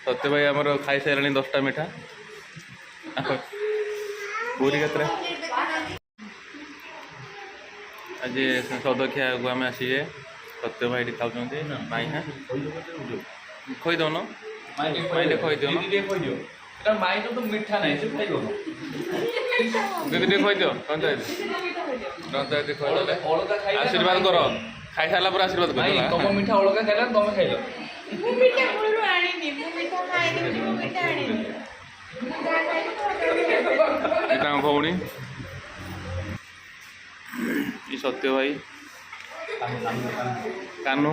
सत्य भाई आमर खाई सारे 10टा मिठा पूरी के आज सदखिया को आम आसीजे सत्य भाई खाऊँ माई हाँ खोई दौन माइले खोई दियो माई तो मीठा नहीं से खाई दीदी खोई दियो आशीर्वाद कर खाई सारा पर आशीर्वाद कर तुम मीठा अलगा खाइला तुम खाइल भौणी सत्य भाई कानू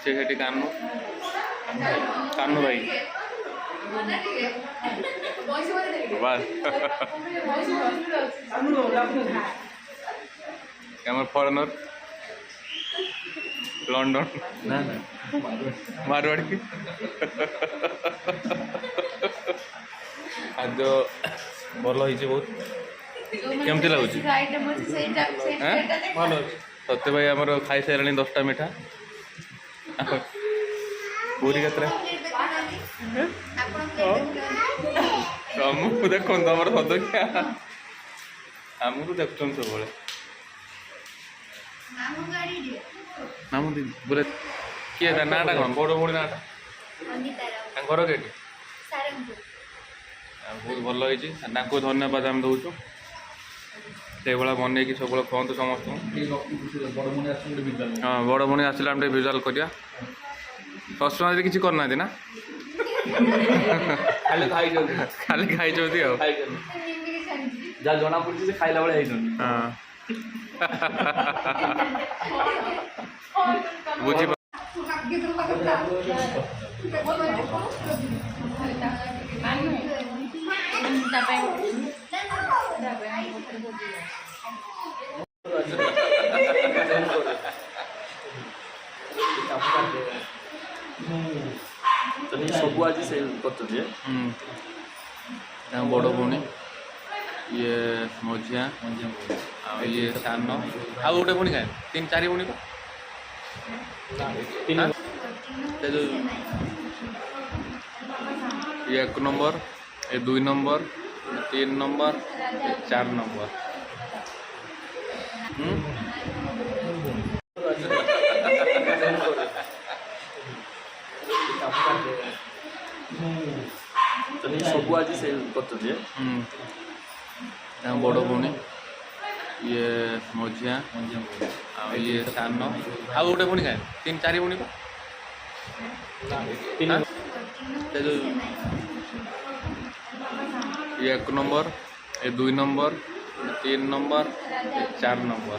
से कानू कानू भाई फॉरेनर लंडन मारवाड़ी की खाद्य भल बहुत केमती लगुच सत्य भाई आमर खाई सारे 10टा मिठा पूरी के देखो तुम सदख्या आमको देखुन सब बोले किए नाटा कौन बड़ भौणी नाटा घर के बहुत भल होती धन्यवाद आम दौचु से भाया बन सब कहतु समस्त हाँ बड़ भौणी आसला आम विजुआल करिया ससुर किसी करना ना खाली खाई जा जना पड़ी से खाइला बेले हाँ बुझी सब आज से बड़ भौणी ये मझिया ये सान आउ गोटे भौणी क्या 3-4 भौणी ये 1 नंबर ये 2 नंबर 3 नंबर 4 नंबर सब आज से बड़ भौणी ये मझिया ये सान आउ गोटे भौणी क्या 3-4 भौणी ये 1 नंबर ये 2 नंबर 3 नंबर 4 नंबर